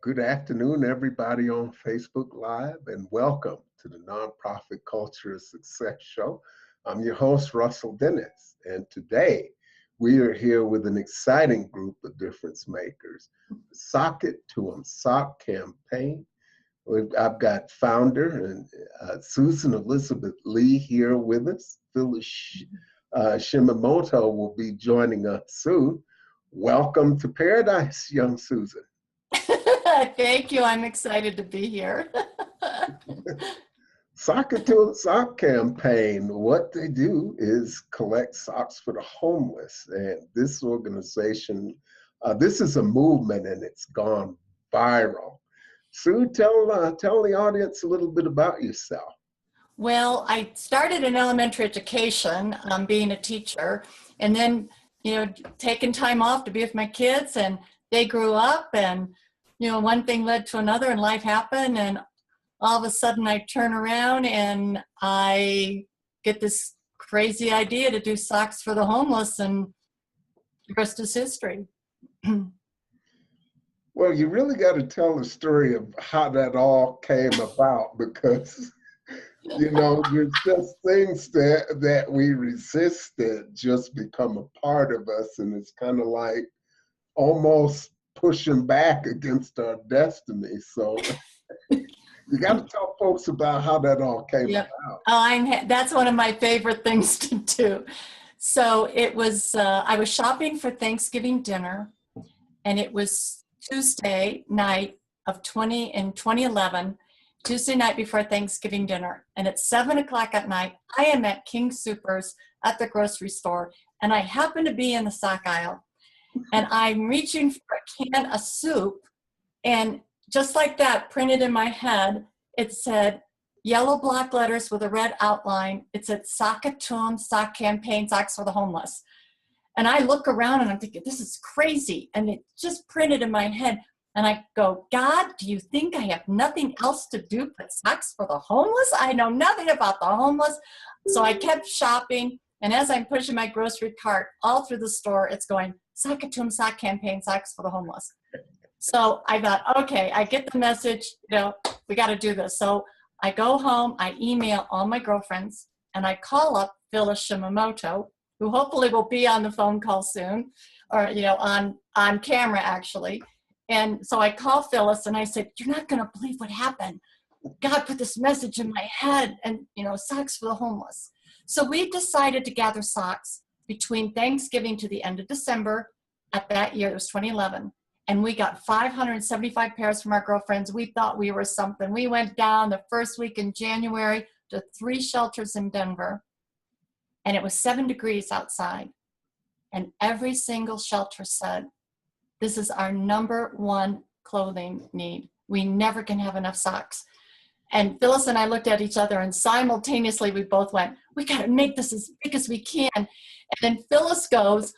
Good afternoon, everybody on Facebook Live, and welcome to the Nonprofit Culture Success Show. I'm your host, Russell Dennis, and today we are here with an exciting group of difference makers. The Sock It to 'em Sock campaign. I've got founder and Susan Elizabeth Lee here with us. Phillis Shimamoto will be joining us soon. Welcome to Paradise, young Susan. Thank you. I'm excited to be here. Sock It to 'em Sock campaign. What they do is collect socks for the homeless. And this organization, this is a movement and it's gone viral. Sue, tell the audience a little bit about yourself. Well, I started in elementary education, being a teacher, and then, taking time off to be with my kids, and they grew up, and, one thing led to another, and life happened, and all of a sudden I turn around and I get this crazy idea to do socks for the homeless, and the rest is history. Well, you really got to tell the story of how that all came about, because there's just things that we resist that just become a part of us, and it's kind of like almost pushing back against our destiny. So you got to tell folks about how that all came about. Oh, that's one of my favorite things to do. So it was, I was shopping for Thanksgiving dinner, and it was Tuesday night in 2011, Tuesday night before Thanksgiving dinner. And at 7 o'clock at night, I am at King Soopers at the grocery store, and I happen to be in the sock aisle. And I'm reaching for a can of soup, and just like that, printed in my head, it said, yellow block letters with a red outline. It said, Sock It to 'em Sock campaign, socks for the homeless. And I look around and I'm thinking, this is crazy. And it just printed in my head. And I go, God, do you think I have nothing else to do but socks for the homeless? I know nothing about the homeless. So I kept shopping. And as I'm pushing my grocery cart all through the store, it's going, Sock It to 'em Sock campaign, socks for the homeless. So I thought, okay, I get the message, we got to do this. So I go home, I email all my girlfriends, and I call up Phillis Shimamoto, who hopefully will be on the phone call soon, or, on camera actually. And so I call Phillis and I said, you're not going to believe what happened. God put this message in my head, and, socks for the homeless. So we decided to gather socks between Thanksgiving to the end of December at that year. It was 2011. And we got 575 pairs from our girlfriends. We thought we were something. We went down the first week in January to 3 shelters in Denver. And it was 7 degrees outside. And every single shelter said, this is our #1 clothing need. We never can have enough socks. And Phyllis and I looked at each other, and simultaneously we both went, we got to make this as big as we can. And then Phyllis goes,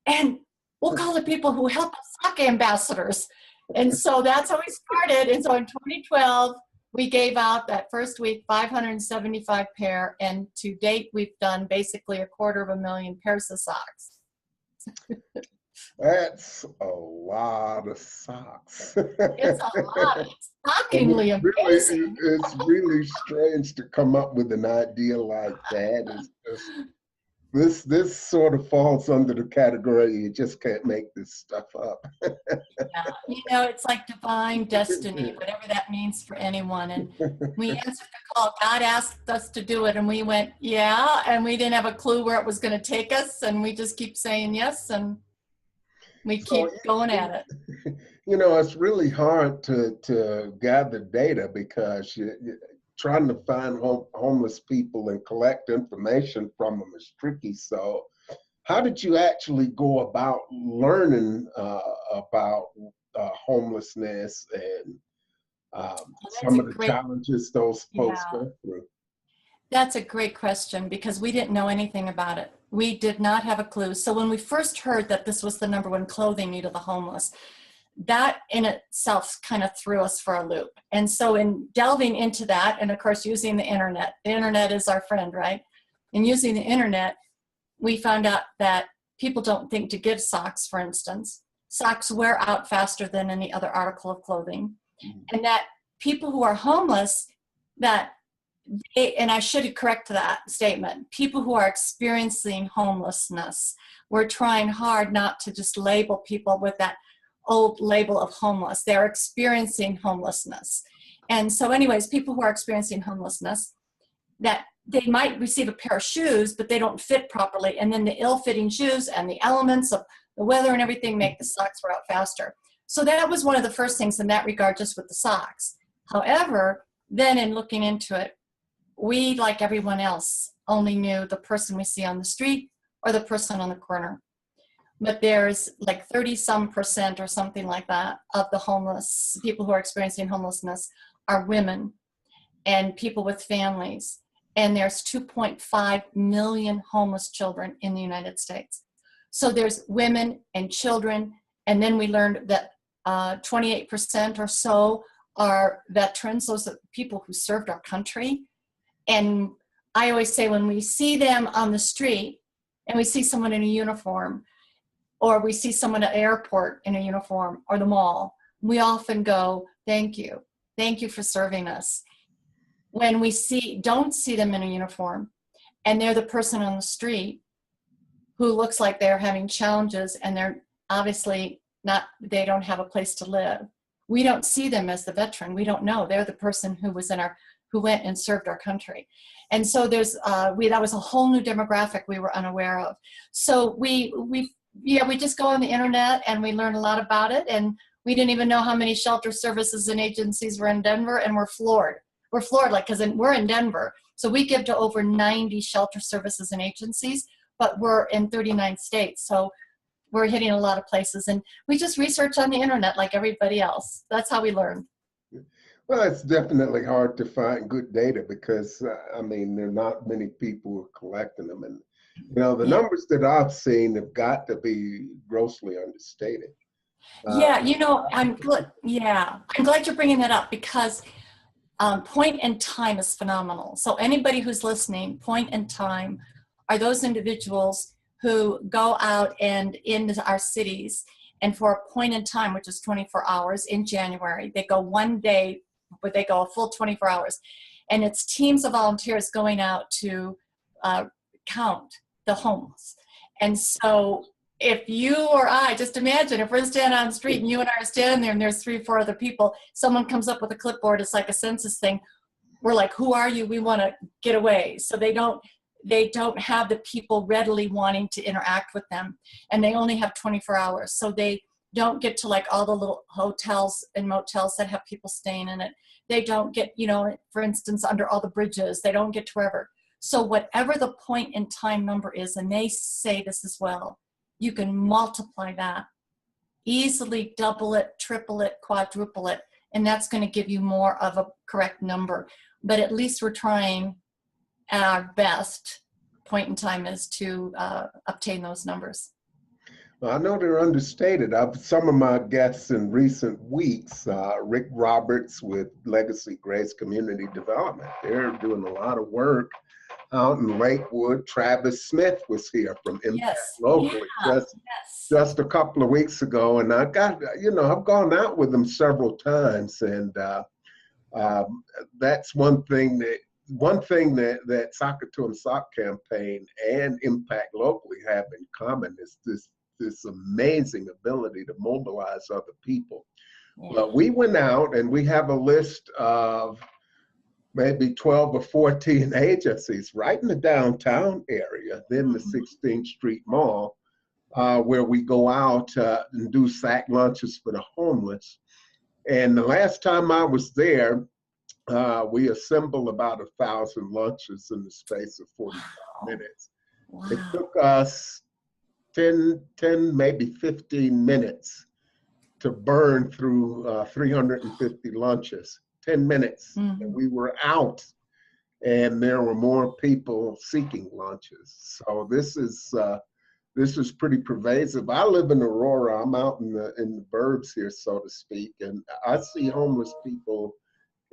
and we'll call the people who help us sock ambassadors. And so that's how we started. And so in 2012, we gave out that first week 575 pair, and to date we've done basically 250,000 pairs of socks. That's a lot of socks. It's a lot. It's shockingly amazing. It's really strange to come up with an idea like that. It's just, this sort of falls under the category you just can't make this stuff up. Yeah, it's like divine destiny, whatever that means for anyone. And we answered the call. God asked us to do it, and we went, yeah, and we didn't have a clue where it was going to take us, and we just keep saying yes, and we keep going at it. It's really hard to gather data, because trying to find homeless people and collect information from them is tricky. So how did you actually go about learning about homelessness and some of the challenges those folks go through? That's a great question, because we didn't know anything about it. We did not have a clue. So when we first heard that this was the #1 clothing need of the homeless, that in itself kind of threw us for a loop. And so in delving into that, and of course using the internet is our friend, right? And using the internet, we found out that people don't think to give socks, for instance. socks wear out faster than any other article of clothing. Mhm. And that people who are homeless, and I should correct that statement, people who are experiencing homelessness, we're trying hard not to just label people with that old label of homeless. They're experiencing homelessness. And so anyways, people who are experiencing homelessness, that they might receive a pair of shoes, but they don't fit properly. And then the ill-fitting shoes and the elements of the weather and everything make the socks wear out faster. So that was one of the first things in that regard, just with the socks. However, then in looking into it, we, like everyone else, only knew the person we see on the street or the person on the corner. But there's like 30-some% or something like that of the homeless, people who are experiencing homelessness are women and people with families. And there's 2.5 million homeless children in the United States. So there's women and children. And then we learned that 28% or so are veterans, those are people who served our country. And I always say when we see them on the street and we see someone in a uniform, or we see someone at the airport in a uniform or the mall, we often go, thank you. Thank you for serving us. When we don't see them in a uniform and they're the person on the street who looks like they're having challenges and they're obviously they don't have a place to live, we don't see them as the veteran. We don't know. They're the person who went and served our country. And so that was a whole new demographic we were unaware of. So we just go on the internet and we learn a lot about it. And we didn't even know how many shelter services and agencies were in Denver, and we're floored. We're floored, because we're in Denver. So we give to over 90 shelter services and agencies, but we're in 39 states. So we're hitting a lot of places. And we just research on the internet like everybody else. That's how we learn. Well, it's definitely hard to find good data because, there are not many people who are collecting them. And, the numbers that I've seen have got to be grossly understated. I'm glad you're bringing that up, because point in time is phenomenal. So anybody who's listening, point in time are those individuals who go out and into our cities, and for a point in time, which is 24 hours in January, they go one day, but they go a full 24 hours. And it's teams of volunteers going out to count the homeless. And so if you or I, just imagine if we're standing on the street and you and I are standing there and there's 3 or 4 other people, someone comes up with a clipboard, it's like a census thing. We're like, who are you? We want to get away. So they don't have the people readily wanting to interact with them. And they only have 24 hours. So they don't get to like all the little hotels and motels that have people staying in it. They don't get, for instance, under all the bridges, they don't get to wherever. So whatever the point in time number is, and they say this as well, you can multiply that, easily double it, triple it, quadruple it, and that's going to give you more of a correct number. But at least we're trying our best point in time is to obtain those numbers. Well, I know they're understated. Some of my guests in recent weeks, Rick Roberts with Legacy Grace Community Development, they're doing a lot of work out in Lakewood. Travis Smith was here from Impact Locally just a couple of weeks ago, and I've gone out with them several times, and that's one thing that Soccer to 'em Sock campaign and Impact Locally have in common is this amazing ability to mobilize other people. Yeah. But we went out and we have a list of maybe 12 or 14 agencies right in the downtown area, then the 16th Street Mall, where we go out and do sack lunches for the homeless. And the last time I was there, we assembled about 1,000 lunches in the space of 45 minutes. Wow. It took us 10, maybe 15 minutes to burn through 350 lunches. 10 minutes, and we were out, and there were more people seeking lunches. So this is pretty pervasive. I live in Aurora. I'm out in the burbs here, so to speak, and I see homeless people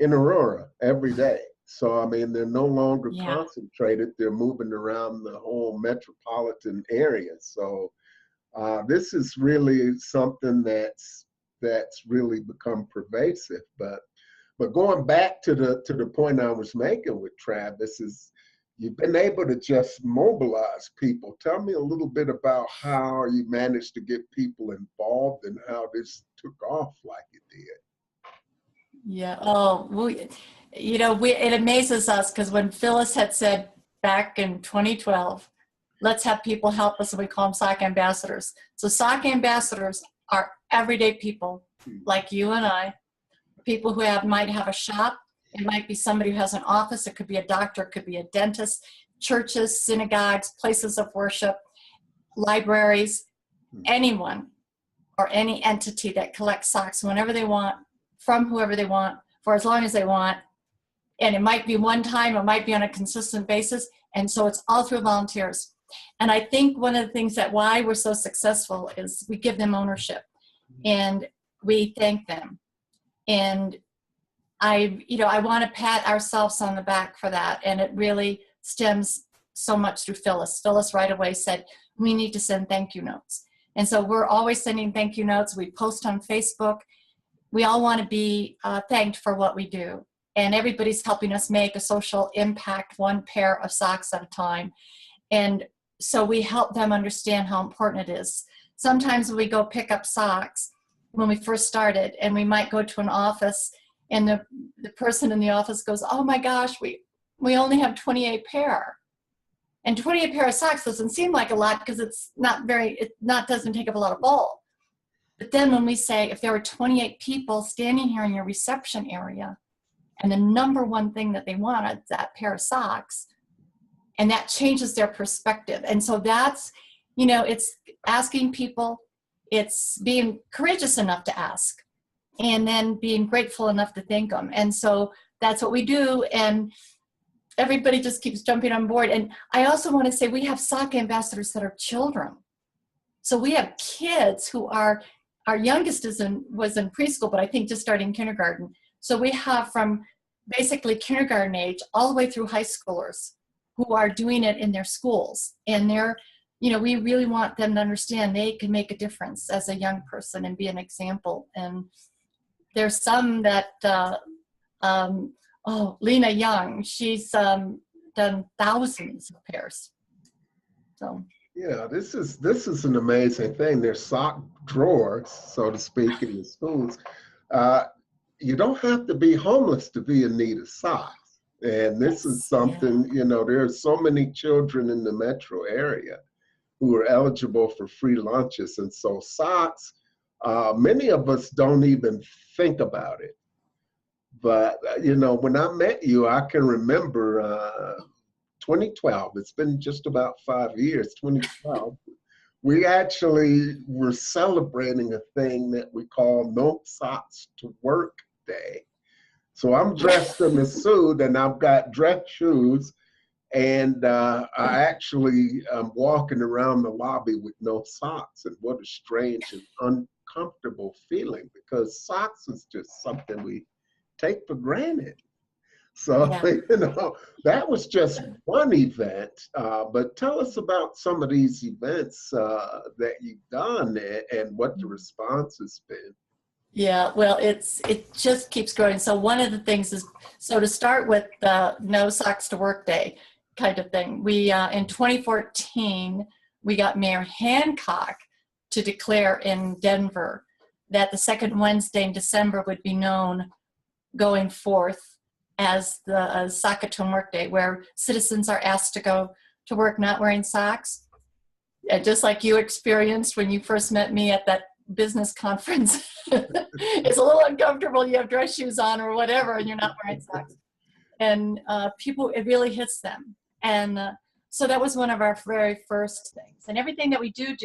in Aurora every day. So they're no longer concentrated. They're moving around the whole metropolitan area. So This is really something that's really become pervasive. But going back to the point I was making with Travis is you've been able to just mobilize people. Tell me a little bit about how you managed to get people involved and how this took off like it did. Yeah. Oh, it amazes us because when Phyllis had said back in 2012, let's have people help us, and we call them SOC ambassadors. So SOC ambassadors are everyday people like you and I, people who might have a shop. It might be somebody who has an office. It could be a doctor. It could be a dentist, churches, synagogues, places of worship, libraries, anyone or any entity that collects socks whenever they want, from whoever they want, for as long as they want. And it might be one time, it might be on a consistent basis. And so it's all through volunteers. And I think one of the things that why we're so successful is we give them ownership and we thank them. And I want to pat ourselves on the back for that. And it really stems so much through Phyllis. Phyllis right away said, we need to send thank you notes. And so we're always sending thank you notes. We post on Facebook. We all want to be thanked for what we do. And everybody's helping us make a social impact, one pair of socks at a time. And so we help them understand how important it is. Sometimes we go pick up socks when we first started, and we might go to an office and the person in the office goes, oh my gosh, we only have 28 pair. And 28 pair of socks doesn't seem like a lot because it's doesn't take up a lot of bulk. But then when we say, if there were 28 people standing here in your reception area, and the number one thing that they want is that pair of socks, and that changes their perspective. And so that's, it's asking people, it's being courageous enough to ask, and then being grateful enough to thank them. And so that's what we do. And everybody just keeps jumping on board. And I also want to say we have SOC ambassadors that are children. So we have kids who are, our youngest was in preschool, but I think just starting kindergarten. So we have from basically kindergarten age all the way through high schoolers who are doing it in their schools. And we really want them to understand they can make a difference as a young person and be an example. And there's some that, Lena Young, she's done thousands of pairs. So. Yeah, this is an amazing thing. There's sock drawers, so to speak, in the schools. You don't have to be homeless to be in need of socks. And this is something, there are so many children in the metro area who are eligible for free lunches. And so socks, many of us don't even think about it. But, when I met you, I can remember 2012, it's been just about 5 years, 2012, we actually were celebrating a thing that we call No Socks to Work Day. So I'm dressed in a suit and I've got dress shoes, and I actually am walking around the lobby with no socks. And what a strange and uncomfortable feeling, because socks is just something we take for granted. So, that was just one event, but tell us about some of these events that you've done and what the response has been. Yeah, well, it just keeps growing. So one of the things is, so to start with the No Socks to Work Day kind of thing, we, in 2014, we got Mayor Hancock to declare in Denver that the second Wednesday in December would be known going forth as the Sockatone Work Day, where citizens are asked to go to work not wearing socks. And just like you experienced when you first met me at that business conference, it's a little uncomfortable. You have dress shoes on or whatever, and you're not wearing socks. And people, it really hits them. And so that was one of our very first things. And everything that we do,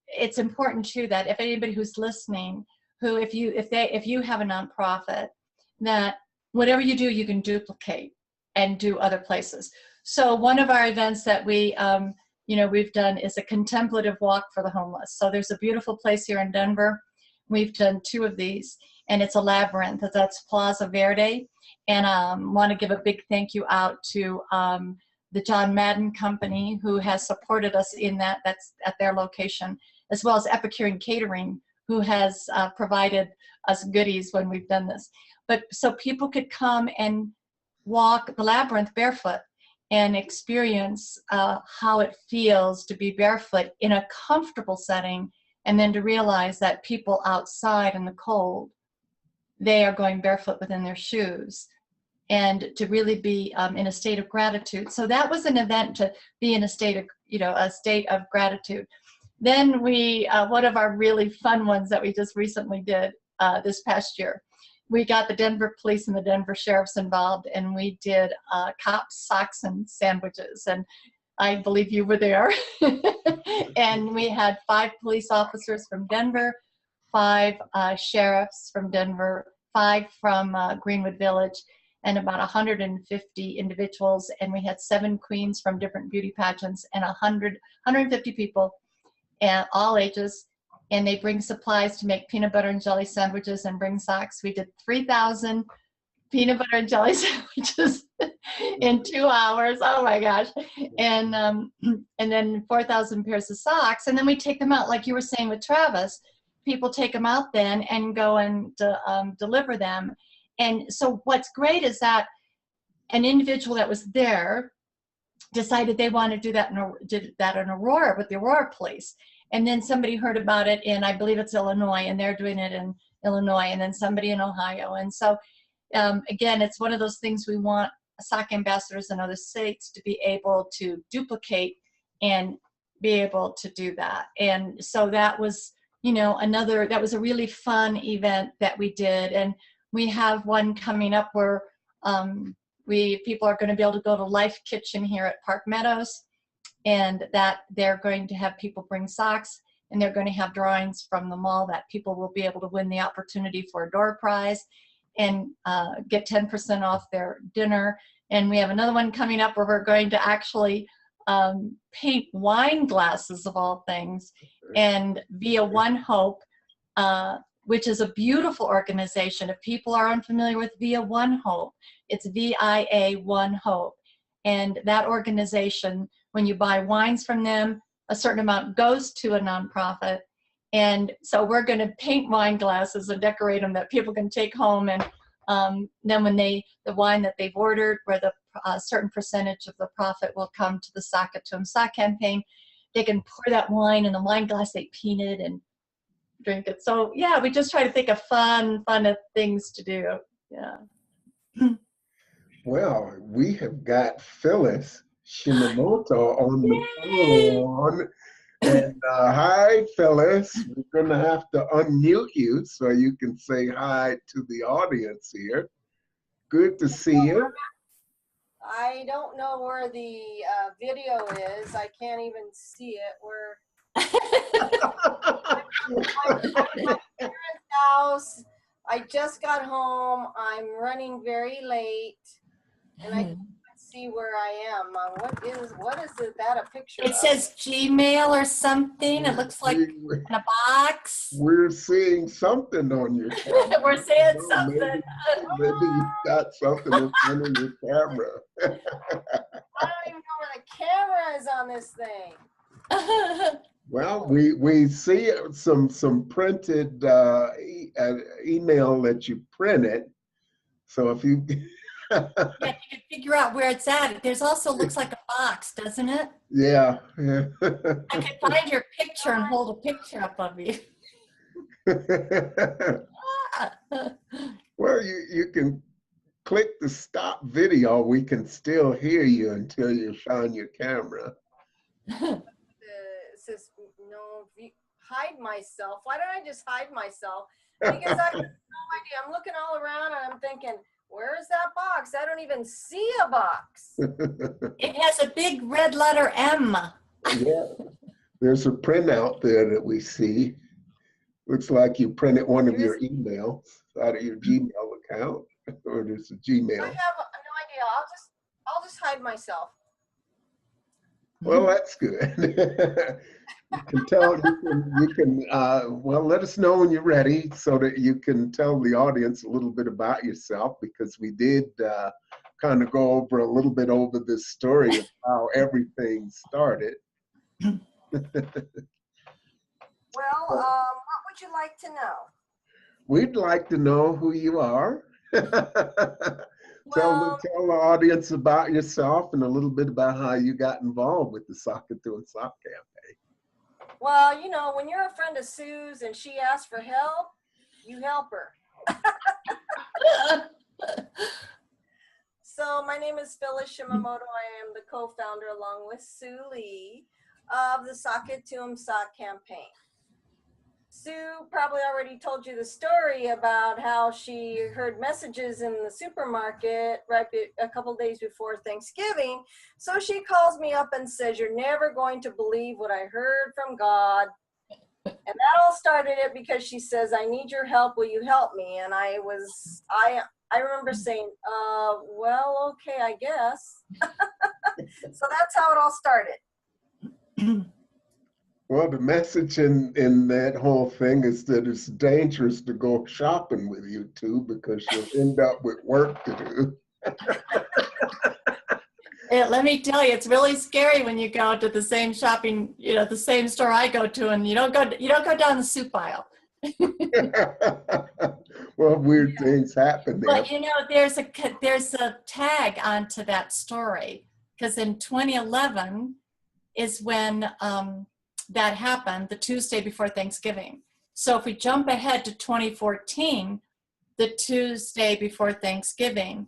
it's important too that if anybody who's listening, who if you have a nonprofit, that whatever you do, you can duplicate and do other places. So one of our events that we've done is a contemplative walk for the homeless. So there's a beautiful place here in Denver. We've done 2 of these, and it's a labyrinth. That's Plaza Verde. And want to give a big thank you out to the John Madden Company, who has supported us in that. That's at their location, as well as Epicurean Catering, who has provided us goodies when we've done this. But so people could come and walk the labyrinth barefoot and experience how it feels to be barefoot in a comfortable setting, and then to realize that people outside in the cold, they are going barefoot within their shoes, and to really be in a state of gratitude. So that was an event to be in a state of, a state of gratitude. Then we, one of our really fun ones that we just recently did this past year, we got the Denver police and the Denver sheriffs involved, and we did cops, socks, and sandwiches. And I believe you were there. And we had 5 police officers from Denver, 5 sheriffs from Denver, 5 from Greenwood Village, and about 150 individuals. And we had 7 queens from different beauty pageants, and 150 people, and all ages. And they bring supplies to make peanut butter and jelly sandwiches and bring socks. We did 3,000 peanut butter and jelly sandwiches in 2 hours. Oh my gosh. And then 4,000 pairs of socks. And then we take them out, like you were saying with Travis. People take them out then and go and deliver them. And so what's great is that an individual that was there decided they wanted to do that in Aurora with the Aurora police. And then somebody heard about it in, I believe it's Illinois, and they're doing it in Illinois, and then somebody in Ohio. And so, again, it's one of those things we want SOC ambassadors in other states to be able to duplicate and be able to do that. And so that was, that was a really fun event that we did. And we have one coming up where people are going to be able to go to Life Kitchen here at Park Meadows, and that they're going to have people bring socks, and they're going to have drawings from the mall that people will be able to win the opportunity for a door prize and get 10% off their dinner. And we have another one coming up where we're going to actually paint wine glasses, of all things, and Via One Hope, which is a beautiful organization. If people are unfamiliar with Via One Hope, it's VIA One Hope. And that organization, when you buy wines from them, a certain amount goes to a nonprofit. And so we're going to paint wine glasses and decorate them that people can take home. And then when the wine that they've ordered, where the certain percentage of the profit will come to the Sock It To 'Em Sock campaign, they can pour that wine in the wine glass they painted and drink it. So yeah, we just try to think of fun things to do. Yeah. Well, we have got Phillis Shimamoto on the phone. And hi, Phillis. We're going to have to unmute you so you can say hi to the audience here. Good to see you. I don't know where the video is. I can't even see it. I'm at my parents' house. I just got home. I'm running very late, and I can't see where I am. What is it? That a picture? It says Gmail or something. It looks like in a box. We're seeing something on your camera. We're seeing something. Maybe you've got something in front of your camera. I don't even know where the camera is on this thing. Well, we see some printed email that you printed. So if you yeah, you can figure out where it's at. There's also looks like a box, doesn't it? Yeah. I can find your picture and hold a picture up of you. Well, you can click the stop video. We can still hear you until you shine your camera. It says no, hide myself. Why don't I just hide myself? Because I have no idea. I'm looking all around and I'm thinking, where's that box? I don't even see a box. It has a big red letter M. Yeah, there's a printout there that we see. Looks like you printed one of your emails out of your Gmail account, or there's a Gmail. I have no idea. I'll just hide myself. Well, that's good. You can tell, well, let us know when you're ready so that you can tell the audience a little bit about yourself, because we did kind of go over a little bit over this story of how everything started. Well, what would you like to know? We'd like to know who you are. Tell Well, the audience about yourself and a little bit about how you got involved with the Soccer to and Sock campaign. well, you know, when you're a friend of Sue's and she asks for help, you help her. So my name is Phillis Shimamoto. I am the co-founder along with Sue Lee of the Sock It to 'em Sock campaign. Sue probably already told you the story about how she heard messages in the supermarket a couple days before Thanksgiving. So she calls me up and says, "You're never going to believe what I heard from God." And that all started it because she says, "I need your help. Will you help me?" And I remember saying, well, okay, I guess. So that's how it all started. Well, the message in that whole thing is that it's dangerous to go shopping with you two because you'll end up with work to do. Let me tell you, it's really scary when you go to the same shopping, the same store I go to, and you don't go down the soup aisle. Well, weird things happen there. But there's a tag onto that story, because in 2011 is when that happened, the Tuesday before Thanksgiving. So if we jump ahead to 2014, the Tuesday before Thanksgiving,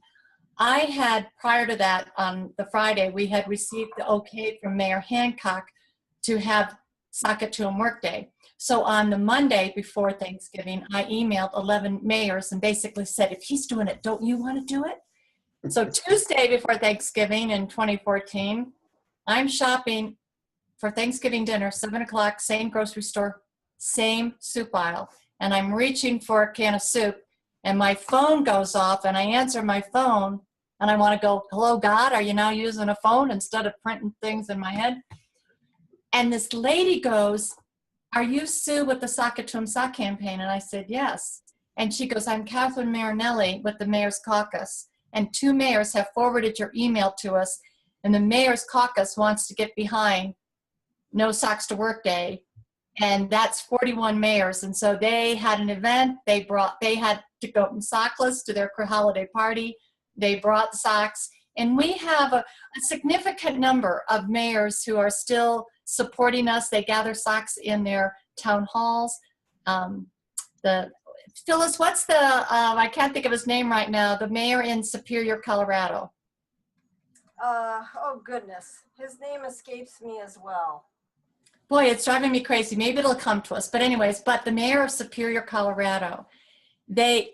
I had, prior to that, on the Friday, we had received the okay from Mayor Hancock to have Sock It to 'em Workday. So on the Monday before Thanksgiving, I emailed 11 mayors and basically said, if he's doing it, don't you want to do it? So Tuesday before Thanksgiving in 2014, I'm shopping for Thanksgiving dinner, 7 o'clock, same grocery store, same soup aisle. And I'm reaching for a can of soup and my phone goes off and I answer my phone and I want to go, hello, God, are you now using a phone instead of printing things in my head? And this lady goes, are you Sue with the Sock It to 'em Sock campaign? And I said, yes. And she goes, I'm Catherine Marinelli with the Mayor's Caucus. And 2 mayors have forwarded your email to us. And the Mayor's Caucus wants to get behind No Socks to Work Day. And that's 41 mayors. And so they had an event. They had to go sockless to their holiday party. They brought socks. And we have a significant number of mayors who are still supporting us. They gather socks in their town halls. Phyllis, what's I can't think of his name right now, the mayor in Superior, Colorado. Oh goodness, his name escapes me as well. Boy, it's driving me crazy. Maybe it'll come to us. But anyways, the mayor of Superior, Colorado,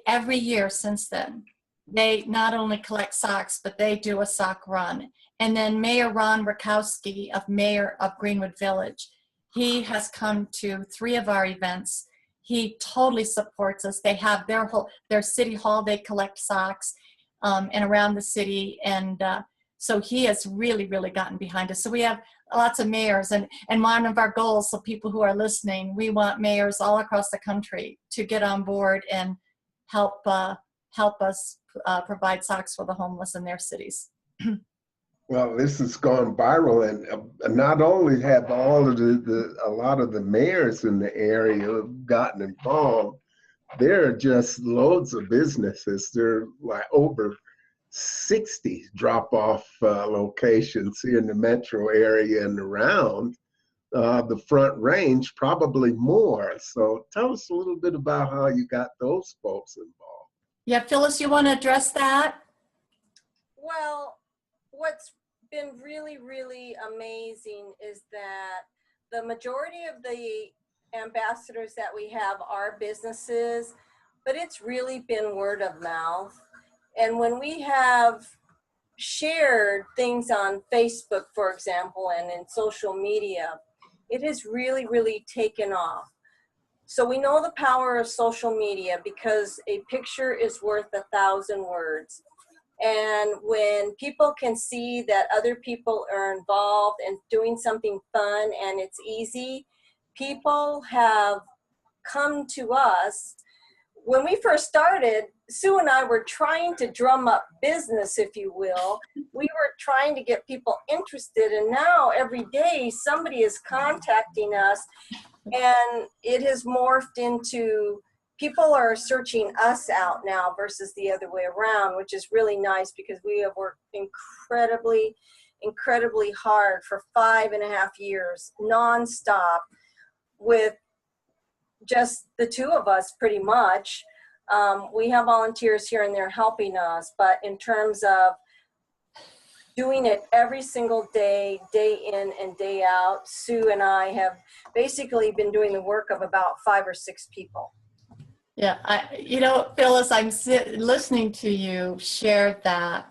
every year since then, they not only collect socks, but they do a sock run. And then Mayor Ron Rakowski, mayor of Greenwood Village, he has come to 3 of our events. He totally supports us. They have their city hall, they collect socks and around the city. And so he has really, really gotten behind us. So we have lots of mayors. And one of our goals, so people who are listening, we want mayors all across the country to get on board and help us provide socks for the homeless in their cities. Well, this has gone viral, and not only have all of a lot of the mayors in the area gotten involved, there are just loads of businesses. There are like over 60 drop-off locations here in the metro area and around the Front Range, probably more. So tell us a little bit about how you got those folks involved. Yeah, Phyllis, you want to address that? Well, what's been really, really amazing is that the majority of the ambassadors that we have are businesses, but it's really been word of mouth. And when we have shared things on Facebook, for example, and in social media, it has really, really taken off. So we know the power of social media because a picture is worth 1,000 words. And when people can see that other people are involved in doing something fun and it's easy, people have come to us when we first started, Sue and I were trying to drum up business, if you will. We were trying to get people interested, and now every day somebody is contacting us, and it has morphed into people are searching us out now versus the other way around, which is really nice because we have worked incredibly hard for 5.5 years, nonstop, with just the two of us pretty much. We have volunteers here and there helping us, but in terms of doing it every single day, day in and day out, Sue and I have basically been doing the work of about 5 or 6 people. Yeah, Phyllis, I'm listening to you share that.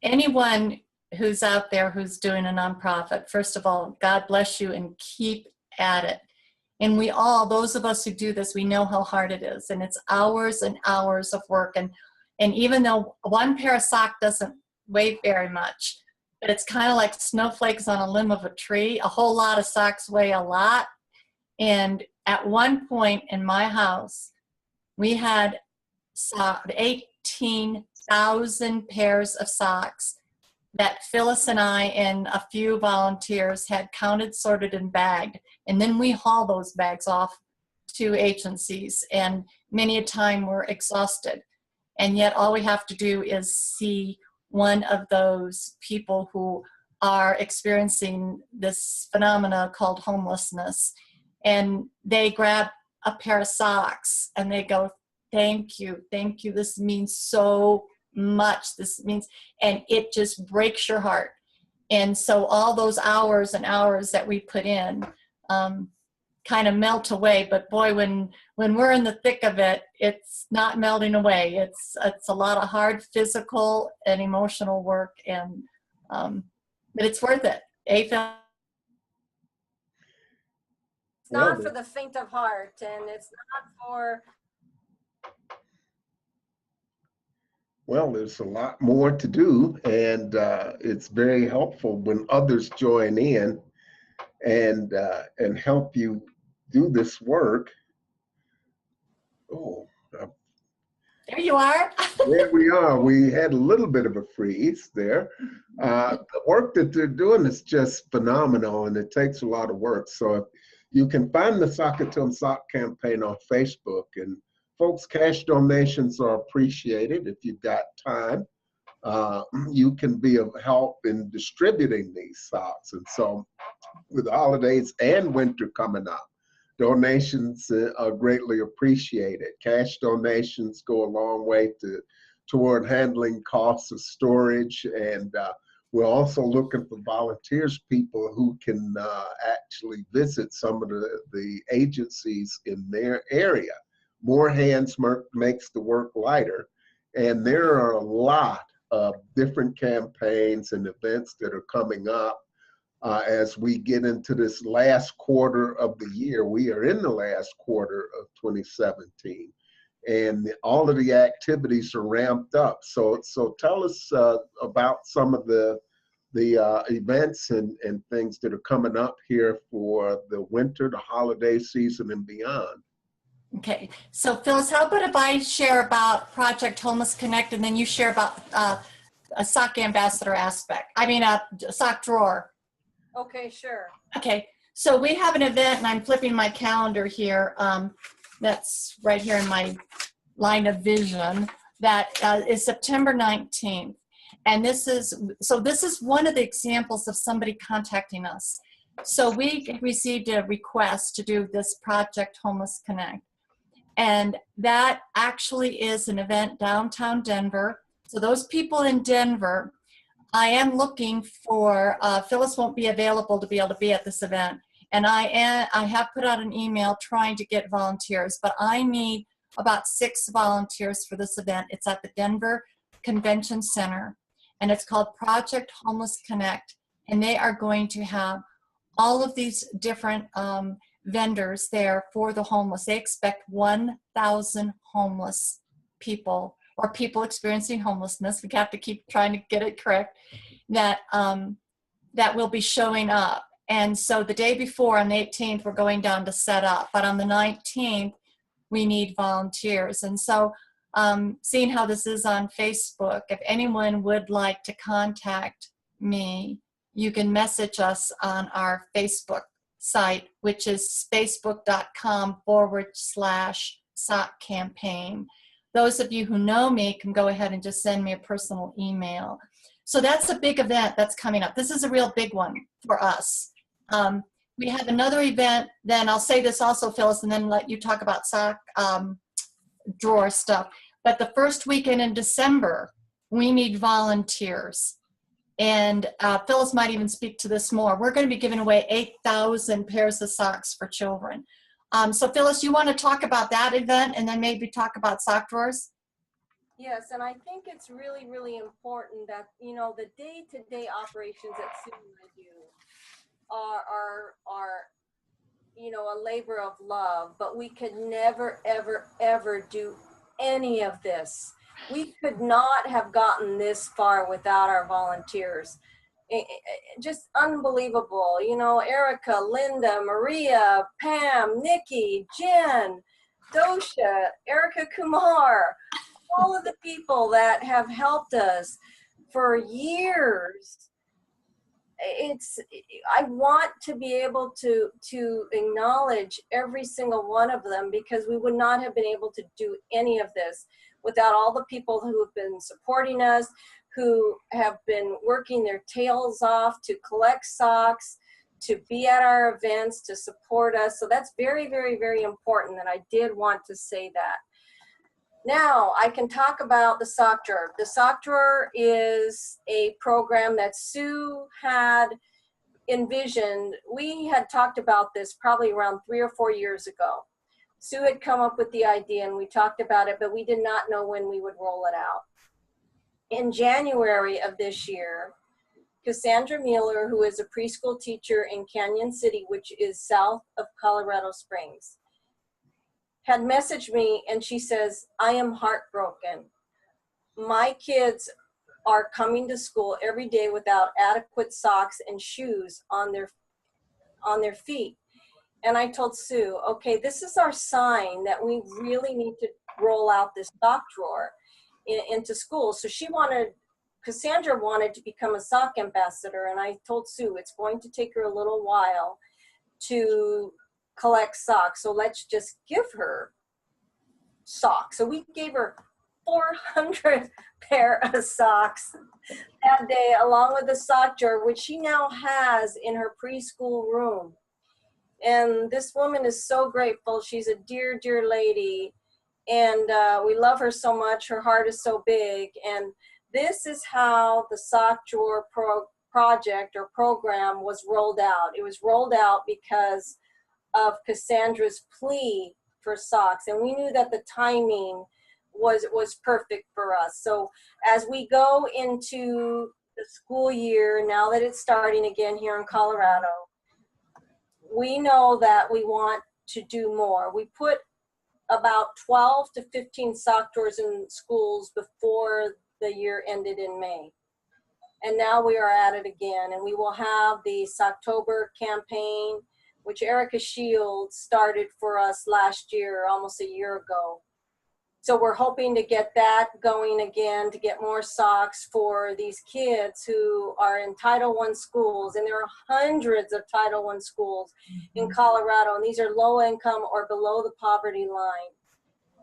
Anyone who's out there who's doing a nonprofit, first of all, God bless you and keep at it. And we all, those of us who do this, we know how hard it is. And it's hours and hours of work. And even though one pair of socks doesn't weigh very much, but it's kind of like snowflakes on a limb of a tree. A whole lot of socks weigh a lot. And at one point in my house, we had 18,000 pairs of socks that Phyllis and I and a few volunteers had counted, sorted, and bagged. And then we haul those bags off to agencies, and many a time we're exhausted. And yet all we have to do is see one of those people who are experiencing this phenomena called homelessness, and they grab a pair of socks and they go, thank you, this means so much, this means, and it just breaks your heart. And so all those hours and hours that we put in kind of melt away. But boy, when we're in the thick of it, it's not melting away. It's a lot of hard physical and emotional work, and but it's worth it. Phil? It's not for the faint of heart, and it's not for... Well, there's a lot more to do, and it's very helpful when others join in and help you do this work. Oh, There you are. there we are. We had a little bit of a freeze there. The work that they're doing is just phenomenal, and it takes a lot of work. So if you can find the Saskatoon Sock campaign on Facebook, and folks, cash donations are appreciated. If you've got time, you can be of help in distributing these socks. And so with holidays and winter coming up, donations are greatly appreciated. Cash donations go a long way toward handling costs of storage, and we're also looking for volunteers, people who can actually visit some of the agencies in their area. More hands makes the work lighter, and there are a lot of different campaigns and events that are coming up as we get into this last quarter of the year. We are in the last quarter of 2017, and all of the activities are ramped up. So tell us about some of the events and things that are coming up here for the winter, the holiday season, and beyond. Okay, so Phyllis, how about if I share about Project Homeless Connect, and then you share about a sock ambassador aspect? I mean, a sock drawer. Okay, sure. Okay, so we have an event, and I'm flipping my calendar here. That's right here in my line of vision. That is September 19th, and this is one of the examples of somebody contacting us. So we received a request to do this Project Homeless Connect. And that actually is an event downtown Denver. So those people in Denver, I am looking for, Phyllis won't be available to be able to be at this event. And I have put out an email trying to get volunteers, but I need about 6 volunteers for this event. It's at the Denver Convention Center, and it's called Project Homeless Connect. And they are going to have all of these different vendors there for the homeless. They expect 1,000 homeless people, or people experiencing homelessness. We have to keep trying to get it correct, that will be showing up. And so the day before, on the 18th, we're going down to set up. But on the 19th, we need volunteers. And so seeing how this is on Facebook, if anyone would like to contact me, you can message us on our Facebook site, which is facebook.com/sock campaign. Those of you who know me can go ahead and just send me a personal email. So that's a big event that's coming up. This is a real big one for us. We have another event, then I'll say this also, Phyllis, and then let you talk about sock drawer stuff. But the first weekend in December, we need volunteers. And Phyllis might even speak to this more. We're going to be giving away 8,000 pairs of socks for children. So Phyllis, you want to talk about that event and then maybe talk about sock drawers? Yes, and I think it's really, really important that, you know, the day-to-day operations that Sue and I do are you know, a labor of love, but we could never, ever, ever do any of this. We could not have gotten this far without our volunteers. Just unbelievable. You know, Erica, Linda, Maria, Pam, Nikki, Jen, Dosha, Erica Kumar, all of the people that have helped us for years. I want to be able to acknowledge every single one of them, because we would not have been able to do any of this without all the people who have been supporting us, who have been working their tails off to collect socks, to be at our events, to support us. So that's very, very, very important, and I did want to say that. Now I can talk about the sock drawer. The sock drawer is a program that Sue had envisioned. We had talked about this probably around 3 or 4 years ago. Sue had come up with the idea and we talked about it, but we did not know when we would roll it out. In January of this year, Cassandra Mueller, who is a preschool teacher in Canyon City, which is south of Colorado Springs, had messaged me and she says, I am heartbroken. My kids are coming to school every day without adequate socks and shoes on their feet. And I told Sue, okay, this is our sign that we really need to roll out this sock drawer into school. So Cassandra wanted to become a sock ambassador, and I told Sue it's going to take her a little while to collect socks, so let's just give her socks. So we gave her 400 pair of socks that day, along with the sock drawer, which she now has in her preschool room. And this woman is so grateful. She's a dear, dear lady, and we love her so much. Her heart is so big. And this is how the sock drawer project or program was rolled out. It was rolled out because of Cassandra's plea for socks, and we knew that the timing was perfect for us. So as we go into the school year, now that it's starting again here in Colorado, we know that we want to do more. We put about 12 to 15 sock drawers in schools before the year ended in May. And now we are at it again, and we will have the Socktober campaign, which Erica Shields started for us last year, almost a year ago. So we're hoping to get that going again, to get more socks for these kids who are in Title I schools. And there are hundreds of Title I schools in Colorado, and these are low income or below the poverty line.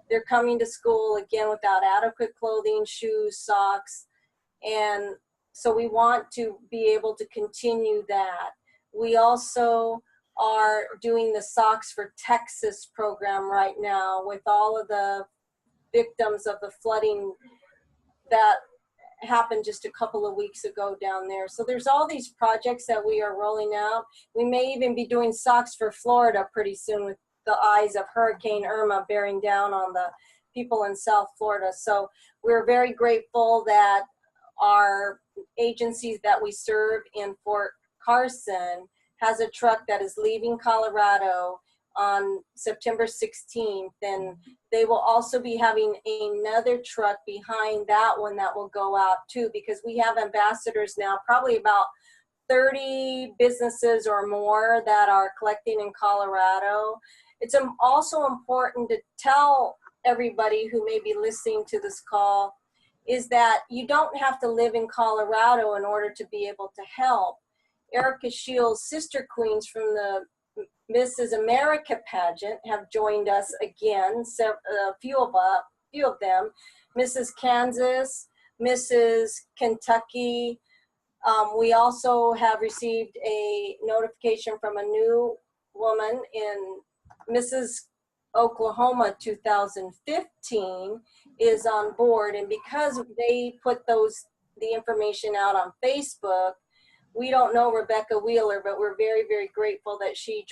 They're coming to school again without adequate clothing, shoes, socks. And so we want to be able to continue that. We also are doing the Socks for Texas program right now with all of the victims of the flooding that happened just a couple of weeks ago down there. So there's all these projects that we are rolling out. We may even be doing socks for Florida pretty soon, with the eyes of Hurricane Irma bearing down on the people in South Florida. So we're very grateful that our agencies that we serve in Fort Carson has a truck that is leaving Colorado on September 16th, and they will also be having another truck behind that one that will go out too, because we have ambassadors now, probably about 30 businesses or more that are collecting in Colorado. It's also important to tell everybody who may be listening to this call is that you don't have to live in Colorado in order to be able to help. Erica Shields' sister queens from the Mrs. America pageant have joined us again, a few of them, Mrs. Kansas, Mrs. Kentucky. We also have received a notification from a new woman in Mrs. Oklahoma 2015 is on board, and because they put the information out on Facebook, we don't know Rebecca Wheeler, but we're very, very grateful that she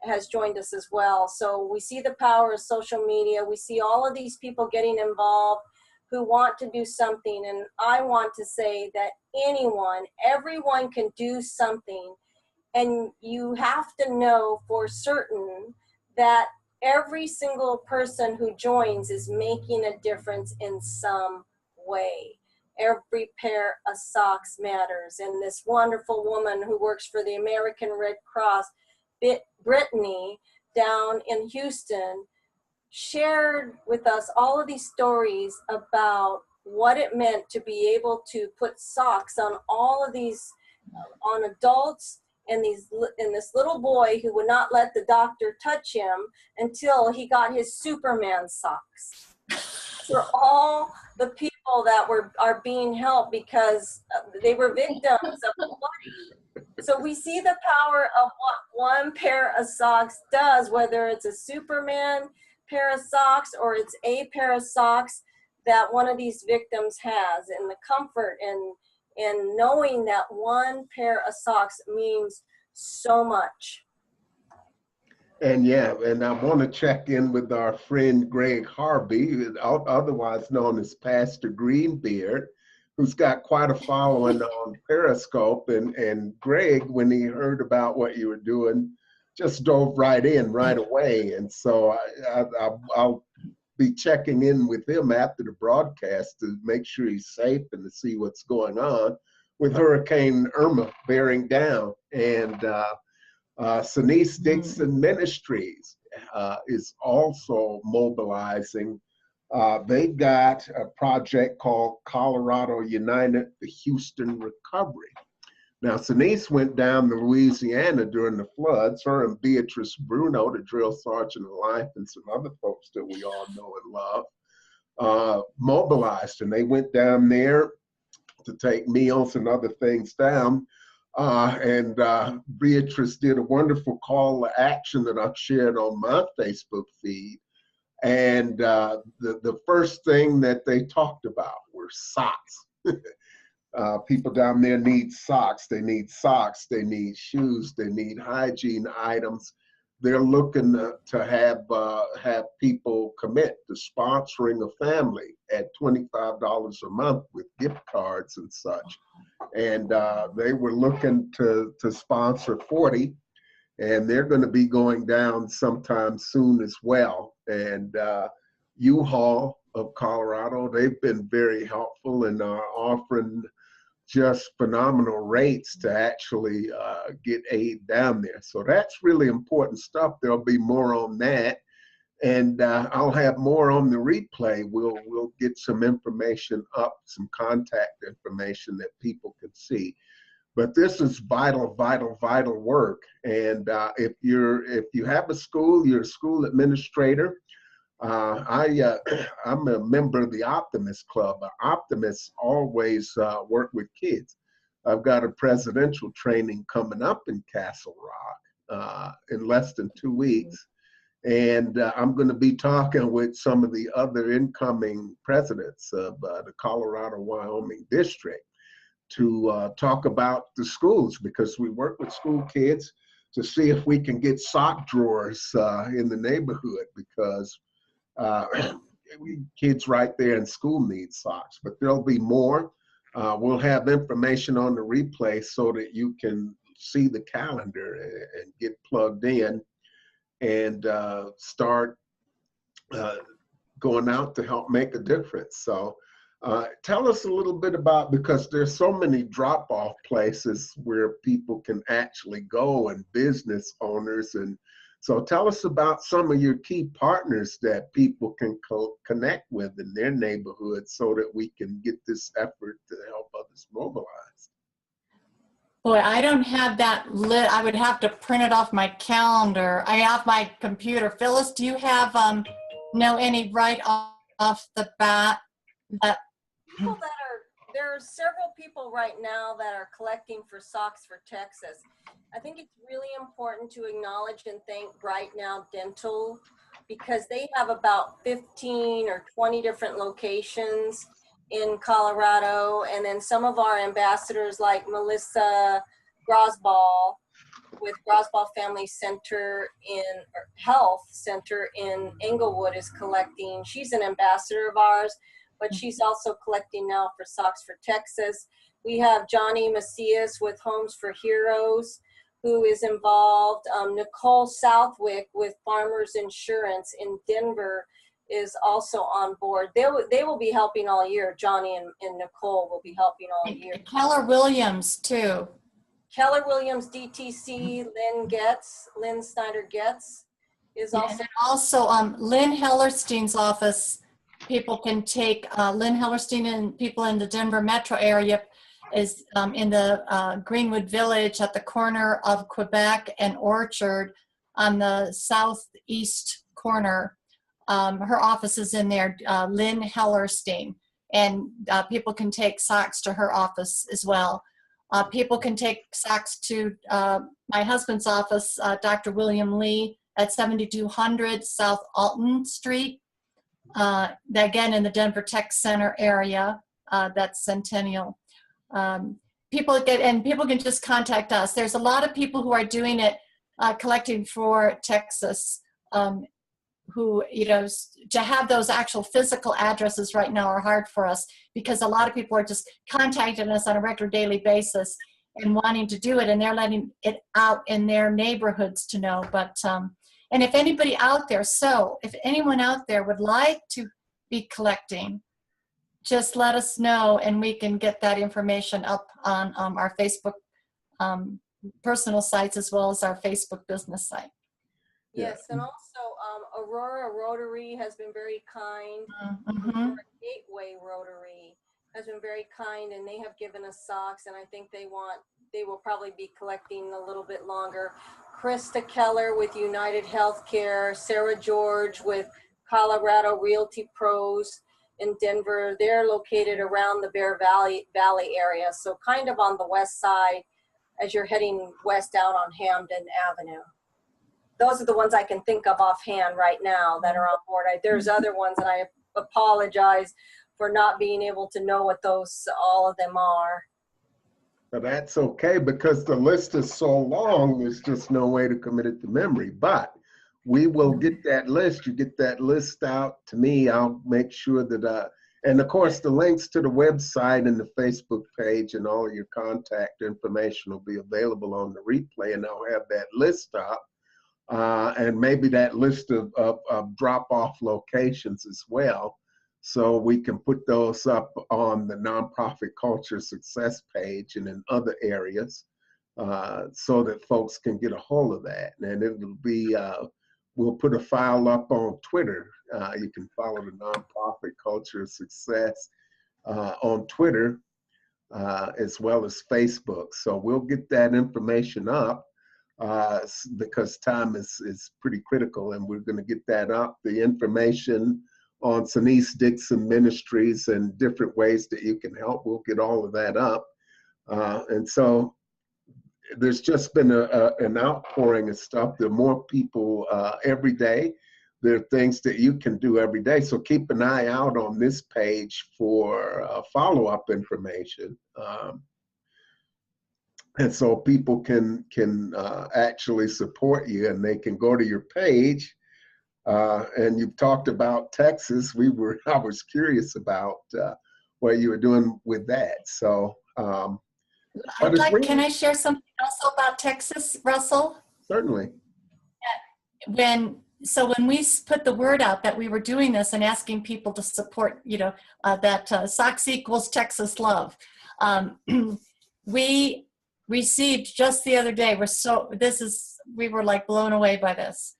has joined us as well. So we see the power of social media. We see all of these people getting involved who want to do something. And I want to say that everyone can do something. And you have to know for certain that every single person who joins is making a difference in some way. Every pair of socks matters. And this wonderful woman who works for the American Red Cross, Brittany, down in Houston, shared with us all of these stories about what it meant to be able to put socks on all of these, on adults and this little boy who would not let the doctor touch him until he got his Superman socks. For all the people that are being helped because they were victims of flooding. So we see the power of what one pair of socks does, whether it's a Superman pair of socks or it's a pair of socks that one of these victims has, and the comfort and knowing that one pair of socks means so much. And yeah, and I want to check in with our friend Greg Harvey, otherwise known as Pastor Greenbeard, who's got quite a following on Periscope. And Greg, when he heard about what you were doing, just dove right in right away. And so I'll be checking in with him after the broadcast to make sure he's safe and to see what's going on with Hurricane Irma bearing down. And Sanice Dixon Ministries is also mobilizing. They've got a project called Colorado United for Houston Recovery. Now, Sanice went down to Louisiana during the floods. Her and Beatrice Bruno, the drill sergeant of life, and some other folks that we all know and love, mobilized, and they went down there to take meals and other things down. And Beatrice did a wonderful call to action that I've shared on my Facebook feed. And the first thing that they talked about were socks. People down there need socks. They need socks. They need shoes. They need hygiene items. They're looking to have people commit to sponsoring a family at $25 a month with gift cards and such. And they were looking to sponsor 40, and they're going to be going down sometime soon as well. And U-Haul of Colorado, they've been very helpful and are offering just phenomenal rates to actually get aid down there. So that's really important stuff. There'll be more on that. And I'll have more on the replay. We'll get some information up, some contact information that people can see. But this is vital, vital, vital work. And if you have a school, you're a school administrator. I'm a member of the Optimist Club. Optimists always work with kids. I've got a presidential training coming up in Castle Rock in less than 2 weeks. And I'm going to be talking with some of the other incoming presidents of the Colorado-Wyoming district to talk about the schools, because we work with school kids to see if we can get sock drawers in the neighborhood, because kids right there in school need socks. But there'll be more. We'll have information on the replay so that you can see the calendar and get plugged in and start going out to help make a difference. So Tell us a little bit about, because there's so many drop-off places where people can actually go, and business owners. And so tell us about some of your key partners that people can connect with in their neighborhood so that we can get this effort to help others mobilize. Boy, I don't have that lit. I would have to print it off my calendar. I have my computer. Phyllis, do you have know any right off the bat that People that are, there are several people right now that are collecting for Socks for Texas. I think it's really important to acknowledge and thank Bright Now Dental, because they have about 15 or 20 different locations in Colorado. And then some of our ambassadors like Melissa Grosball with Grosball Family Center or Health Center in Englewood is collecting. She's an ambassador of ours, but she's also collecting now for Socks for Texas. We have Johnny Macias with Homes for Heroes, who is involved. Nicole Southwick with Farmers Insurance in Denver is also on board. They will be helping all year. Johnny and Nicole will be helping all year. Keller Williams too. Keller Williams, DTC, Lynn Snyder Getz is also. And also Lynn Hellerstein's office. People can take Lynn Hellerstein, and people in the Denver metro area is in the Greenwood Village at the corner of Quebec and Orchard on the southeast corner. Her office is in there, Lynn Hellerstein, and people can take socks to her office as well. People can take socks to my husband's office, Dr. William Lee at 7200 South Alton Street. Again, in the Denver Tech Center area, that's Centennial. People can just contact us. There's a lot of people who are doing it, collecting for Texas, who, to have those actual physical addresses right now are hard for us, because a lot of people are just contacting us on a regular daily basis and wanting to do it, and they're letting it out in their neighborhoods to know. But and if anybody out there, if anyone out there would like to be collecting, just let us know, and we can get that information up on our Facebook personal sites as well as our Facebook business site. Yes, and also Aurora Rotary has been very kind. Aurora Gateway Rotary has been very kind, and they have given us socks, and I think they will probably be collecting a little bit longer. Krista Keller with United Healthcare, Sarah George with Colorado Realty Pros in Denver. They're located around the Bear Valley area, so kind of on the west side as you're heading west out on Hamden Avenue. Those are the ones I can think of offhand right now that are on board. There's other ones, and I apologize for not being able to know what all of them are. But that's okay, because the list is so long, there's just no way to commit it to memory. But we will get that list. You get that list out to me. I'll make sure that, and of course, the links to the website and the Facebook page and all your contact information will be available on the replay, and I'll have that list up. And maybe that list of drop-off locations as well, so we can put those up on the Nonprofit Culture Success page and in other areas, so that folks can get a hold of that. And it'll be, we'll put a file up on Twitter. You can follow the Nonprofit Culture Success on Twitter, as well as Facebook. So we'll get that information up, because time is pretty critical, and we're going to get that up. The information on Sinise Dixon Ministries and different ways that you can help, we'll get all of that up. And so there's just been an outpouring of stuff. There are more people every day. There are things that you can do every day. So keep an eye out on this page for follow-up information. And so people can actually support you, and they can go to your page. And you've talked about Texas. I was curious about what you were doing with that. So, can I share something else about Texas, Russell? Certainly. When so when we put the word out that we were doing this and asking people to support, that socks equals Texas love, we received just the other day. We were like blown away by this.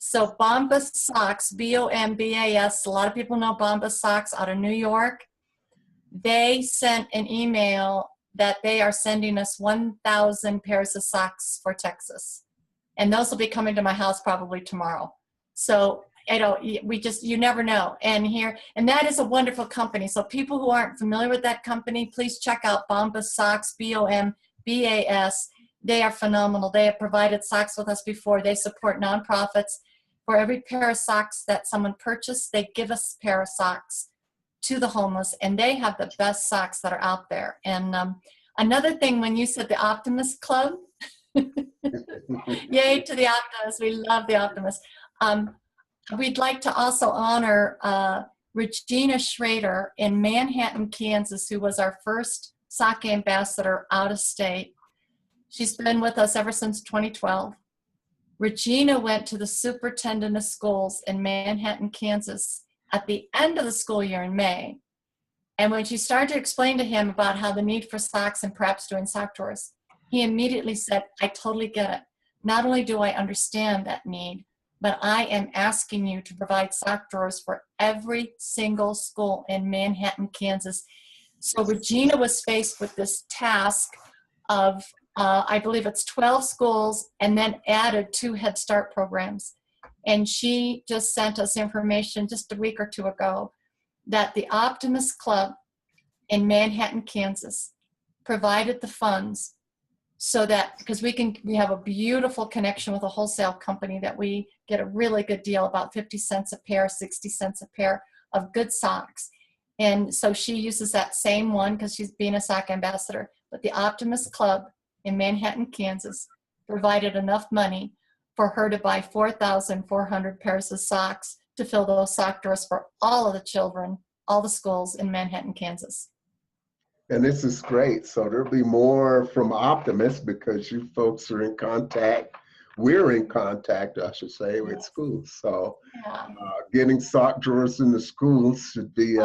So Bombas Socks, Bombas, a lot of people know Bombas Socks out of New York. They sent an email that they are sending us 1,000 pairs of socks for Texas. And those will be coming to my house probably tomorrow. So, you never know. And that is a wonderful company. So people who aren't familiar with that company, please check out Bombas Socks, Bombas. They are phenomenal. They have provided socks with us before. They support nonprofits. For every pair of socks that someone purchased, they give us a pair of socks to the homeless, and they have the best socks that are out there. And another thing, when you said the Optimist Club, yay to the Optimists. We love the Optimists. We'd like to also honor Regina Schrader in Manhattan, Kansas, who was our first sock ambassador out of state. She's been with us ever since 2012. Regina went to the superintendent of schools in Manhattan, Kansas at the end of the school year in May. And when she started to explain to him about how the need for socks and perhaps doing sock drawers, he immediately said, I totally get it. Not only do I understand that need, but I am asking you to provide sock drawers for every single school in Manhattan, Kansas. So Regina was faced with this task of, I believe it's 12 schools, and then added 2 Head Start programs. And she just sent us information just a week or 2 ago that the Optimist Club in Manhattan, Kansas provided the funds so that, because we have a beautiful connection with a wholesale company that we get a really good deal, about 50 cents a pair, 60 cents a pair of good socks. And so she uses that same one because she's being a sock ambassador. But the Optimist Club in Manhattan, Kansas provided enough money for her to buy 4,400 pairs of socks to fill those sock drawers for all of the children, all the schools in Manhattan, Kansas. And this is great. So there'll be more from Optimist because you folks are in contact. We're in contact, I should say, with schools. So getting sock drawers in the schools should be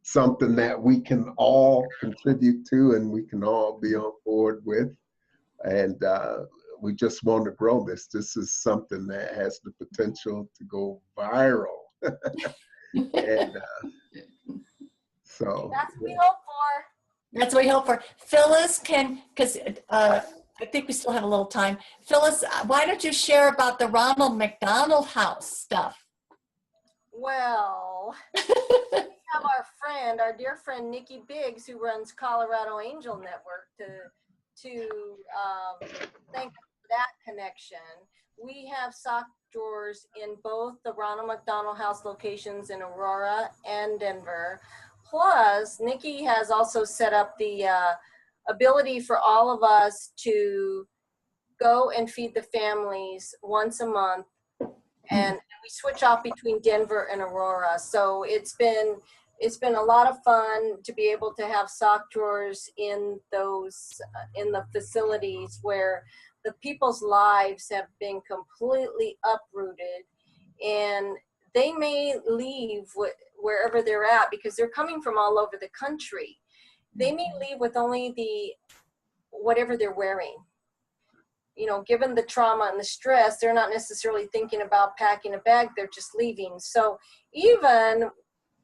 something that we can all contribute to and we can all be on board with. And we just want to grow this. This is something that has the potential to go viral. And so that's what we hope for. That's what we hope for. Phyllis because I think we still have a little time. Phyllis, why don't you share about the Ronald McDonald House stuff? Well, we have our dear friend Nikki Biggs, who runs Colorado Angel Network, to thank for that connection. We have sock drawers in both the Ronald McDonald House locations in Aurora and Denver. Plus, Nikki has also set up the ability for all of us to go and feed the families once a month. And we switch off between Denver and Aurora. So it's been a lot of fun to be able to have sock drawers in those in the facilities where the people's lives have been completely uprooted, and they may leave wherever they're at because they're coming from all over the country. They may leave with only whatever they're wearing. You know, given the trauma and the stress, they're not necessarily thinking about packing a bag, they're just leaving. So even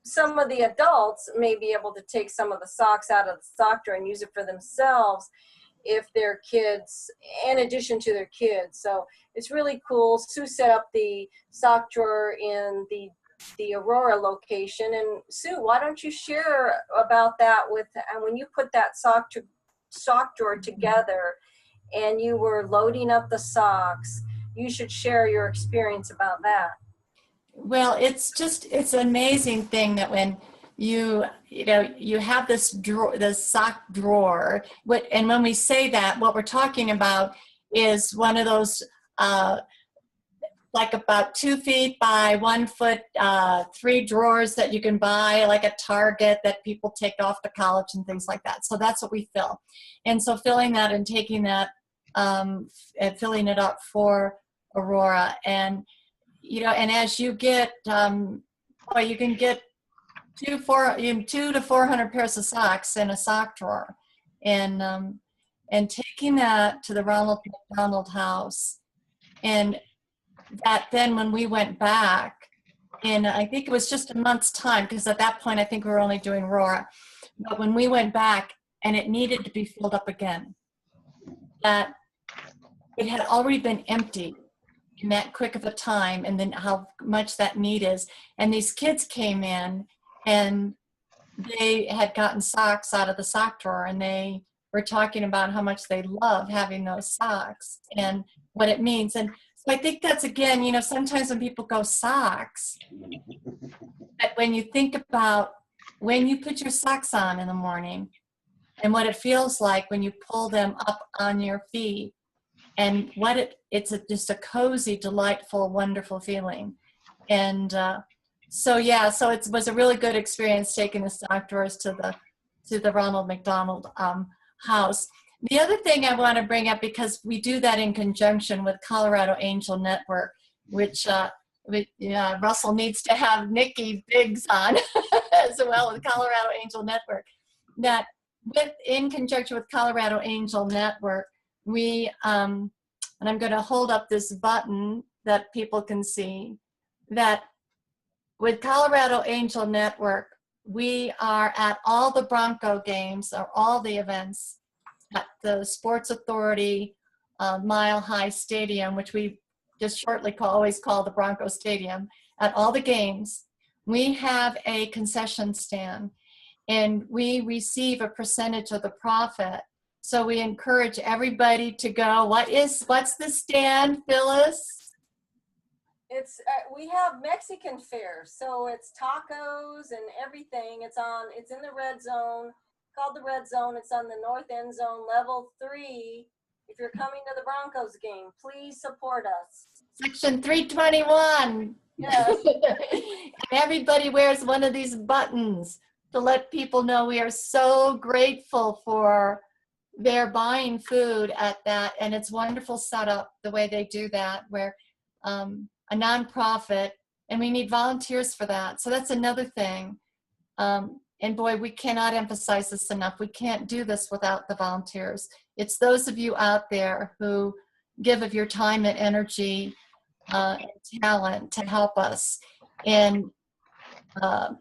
some of the adults may be able to take some of the socks out of the sock drawer and use it for themselves if their kids, in addition to their kids. So it's really cool. Sue set up the sock drawer in the Aurora location. And Sue, why don't you share about that and when you put that sock drawer together and you were loading up the socks, you should share your experience about that. Well, it's an amazing thing that when you have this sock drawer, and when we say that, what we're talking about is one of those like about 2 feet by 1 foot, 3 drawers that you can buy like at Target that people take off to college and things like that. So that's what we fill. And so filling that and taking that and filling it up for Aurora. And and as you get, well, you can get 200 to 400 pairs of socks in a sock drawer, and taking that to the Ronald McDonald House, and that then when we went back, in I think it was just a month's time, because at that point I think we were only doing Aurora, but when we went back and it needed to be filled up again, that it had already been empty in that quick of a time, and then how much that need is. And these kids came in and they had gotten socks out of the sock drawer, and they were talking about how much they love having those socks and what it means. And so I think that's, again, sometimes when people go socks, but when you think about when you put your socks on in the morning and what it feels like when you pull them up on your feet, and what just a cozy, delightful, wonderful feeling. And so it was a really good experience taking the sock drawers to the Ronald McDonald House. The other thing I want to bring up, because we do that in conjunction with Colorado Angel Network, which Russell needs to have Nikki Biggs on as well with Colorado Angel Network. That in conjunction with Colorado Angel Network, we, and I'm going to hold up this button that people can see, that with Colorado Angel Network, we are at all the Bronco games, or all the events at the Sports Authority Mile High Stadium, which we just shortly always call the Bronco Stadium. At all the games, we have a concession stand, and we receive a percentage of the profit. So we encourage everybody to go. What's the stand, Phyllis? It's we have Mexican fare, so it's tacos and everything. It's in the red zone, called the red zone. It's on the north end zone, level 3. If you're coming to the Broncos game, please support us. Section 321. Yes. And everybody wears one of these buttons to let people know we are so grateful for their buying food at that. And it's wonderful setup the way they do that, where a nonprofit, and we need volunteers for that. So that's another thing. And boy, we cannot emphasize this enough. We can't do this without the volunteers. It's those of you out there who give of your time and energy and talent to help us in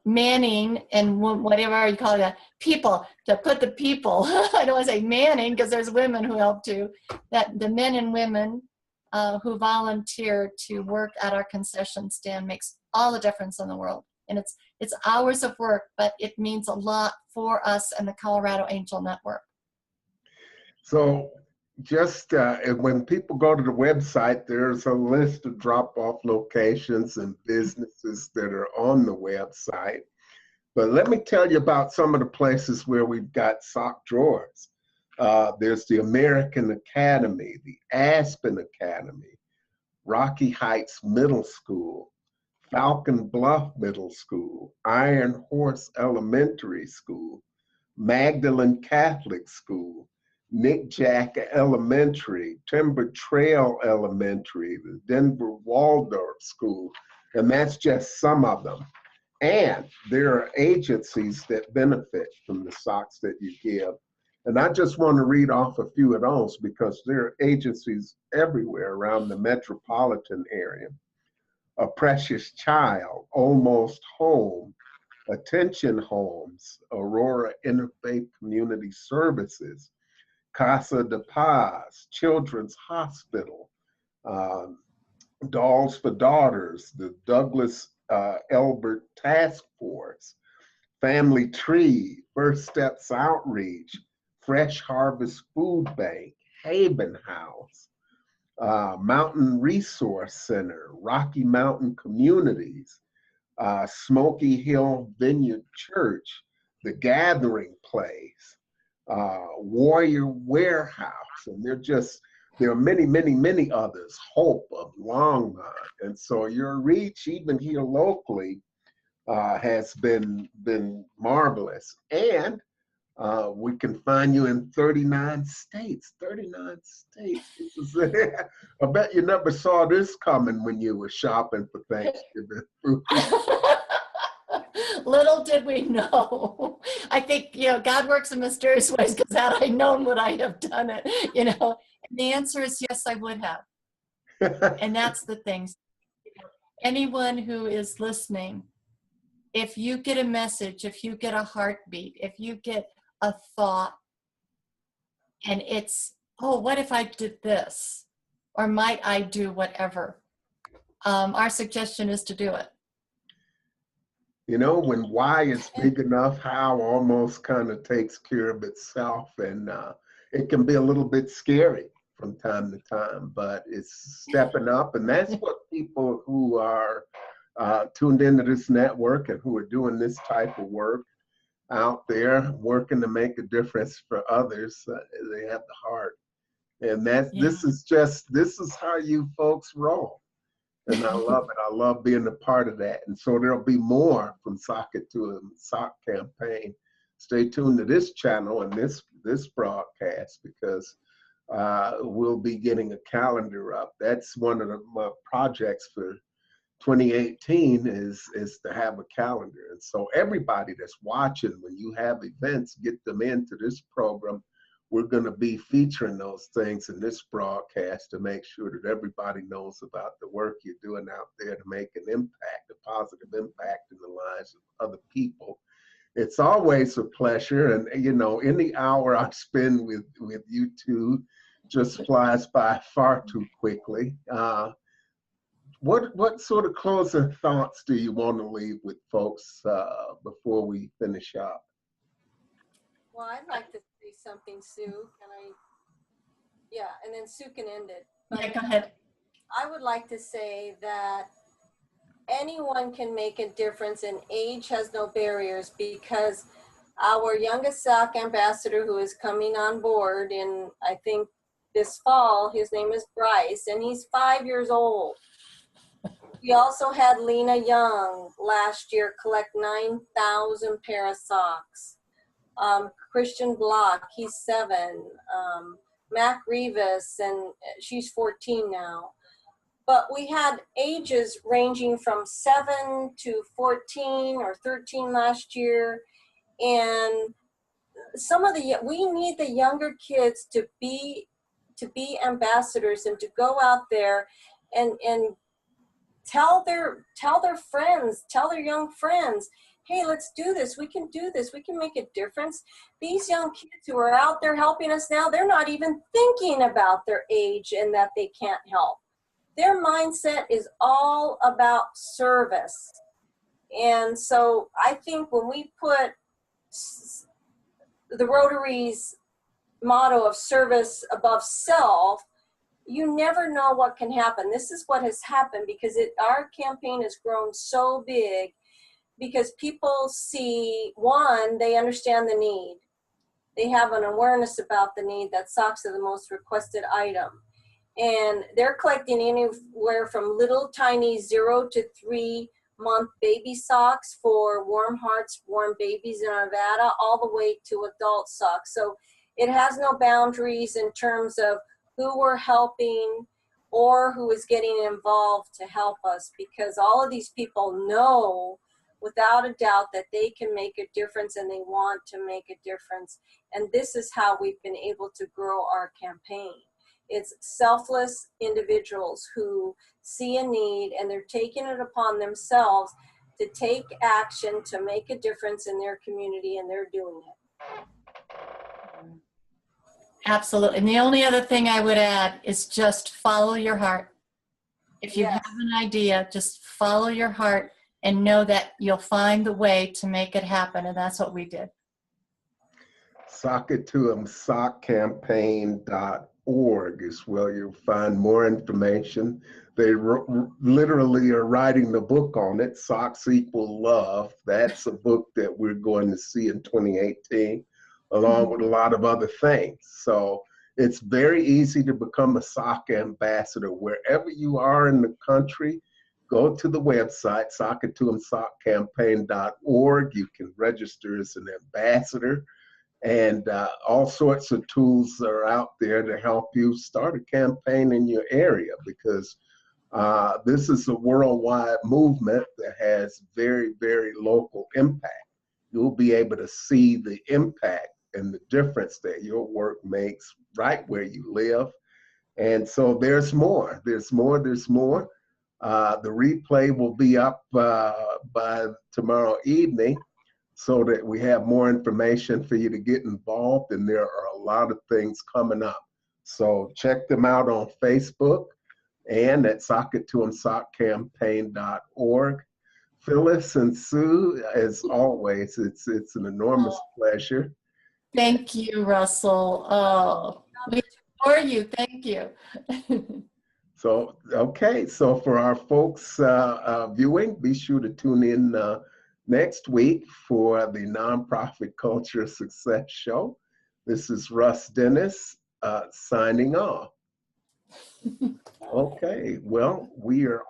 manning and whatever you call that, people, to put the people, I don't want to say manning because there's women who help too, that the men and women who volunteer to work at our concession stand makes all the difference in the world. And it's hours of work, but it means a lot for us and the Colorado Angel Network. So just when people go to the website, there's a list of drop-off locations and businesses that are on the website. But let me tell you about some of the places where we've got sock drawers. There's the American Academy, the Aspen Academy, Rocky Heights Middle School, Falcon Bluff Middle School, Iron Horse Elementary School, Magdalen Catholic School, Nick Jack Elementary, Timber Trail Elementary, the Denver Waldorf School, and that's just some of them. And there are agencies that benefit from the socks that you give. And I just want to read off a few of those because there are agencies everywhere around the metropolitan area. A Precious Child, Almost Home, Attention Homes, Aurora Interfaith Community Services, Casa de Paz, Children's Hospital, Dolls for Daughters, the Douglas Elbert Task Force, Family Tree, First Steps Outreach, Fresh Harvest Food Bank, Haven House, Mountain Resource Center, Rocky Mountain Communities, Smoky Hill Vineyard Church, The Gathering Place, Warrior Warehouse, and there are many, many, many others, Hope of Longmont. And so your reach, even here locally, has been marvelous. And We can find you in 39 states. 39 states. This is, I bet you never saw this coming when you were shopping for Thanksgiving food. Little did we know. I think, God works in mysterious ways, because had I known, would I have done it? And the answer is yes, I would have. And that's the thing. Anyone who is listening, if you get a message, if you get a heartbeat, if you get a thought, and it's, oh, what if I did this? Or might I do whatever? Our suggestion is to do it. When why is big enough, how almost kind of takes care of itself. And it can be a little bit scary from time to time, but it's stepping up. And that's what people who are tuned into this network and who are doing this type of work out there, working to make a difference for others, they have the heart. And this is how you folks roll. And I love it. I love being a part of that. And so there'll be more from Sock It to a Sock campaign. Stay tuned to this channel and this broadcast, because we'll be getting a calendar up. That's one of my projects for 2018 is to have a calendar. And so everybody that's watching, when you have events, get them into this program. We're going to be featuring those things in this broadcast to make sure that everybody knows about the work you're doing out there to make an impact, a positive impact in the lives of other people. It's always a pleasure. And, any hour I spend with you two just flies by far too quickly. What sort of closing thoughts do you want to leave with folks before we finish up? Well, I'd like to say something, Sue. Can I? Yeah, and then Sue can end it. But yeah, go ahead. I would like to say that anyone can make a difference, and age has no barriers, because our youngest SOC ambassador, who is coming on board in, I think, this fall, his name is Bryce, and he's 5 years old. We also had Lena Young last year collect 9,000 pair of socks. Christian Block, he's 7. Mac Rivas, and she's 14 now. But we had ages ranging from 7 to 14 or 13 last year. And we need the younger kids to be ambassadors and to go out there and tell their friends, tell their young friends, hey, let's do this. We can do this. We can make a difference. These young kids who are out there helping us now, they're not even thinking about their age and that they can't help. Their mindset is all about service. And so I think when we put the Rotary's motto of service above self, you never know what can happen. This is what has happened, because our campaign has grown so big, because people see, one, they understand the need. They have an awareness about the need that socks are the most requested item. And they're collecting anywhere from little tiny 0 to 3 month baby socks for Warm Hearts, Warm Babies in Nevada, all the way to adult socks. So it has no boundaries in terms of who we're helping or who is getting involved to help us, because all of these people know without a doubt that they can make a difference, and they want to make a difference. And this is how we've been able to grow our campaign. It's selfless individuals who see a need, and they're taking it upon themselves to take action to make a difference in their community, and they're doing it. Absolutely. And the only other thing I would add is just follow your heart. If you have an idea, just follow your heart and know that you'll find the way to make it happen. And that's what we did. Sock It to 'em, sockcampaign.org is where you'll find more information. They literally are writing the book on it, Socks Equal Love. That's a book that we're going to see in 2018, along with a lot of other things. So it's very easy to become a sock ambassador. Wherever you are in the country, go to the website, sockittoemsockcampaign.org. You can register as an ambassador. And all sorts of tools are out there to help you start a campaign in your area, because this is a worldwide movement that has very, very local impact. You'll be able to see the impact and the difference that your work makes right where you live. And so there's more, there's more, there's more. The replay will be up by tomorrow evening, so that we have more information for you to get involved. And there are a lot of things coming up. So check them out on Facebook and at sockettoemsockcampaign.org. Phyllis and Sue, as always, it's an enormous pleasure. Thank you, Russell. Oh, we adore you. Thank you. So, okay, so for our folks viewing, be sure to tune in next week for the Nonprofit Culture Success Show. This is Russ Dennis signing off. Okay, well, we are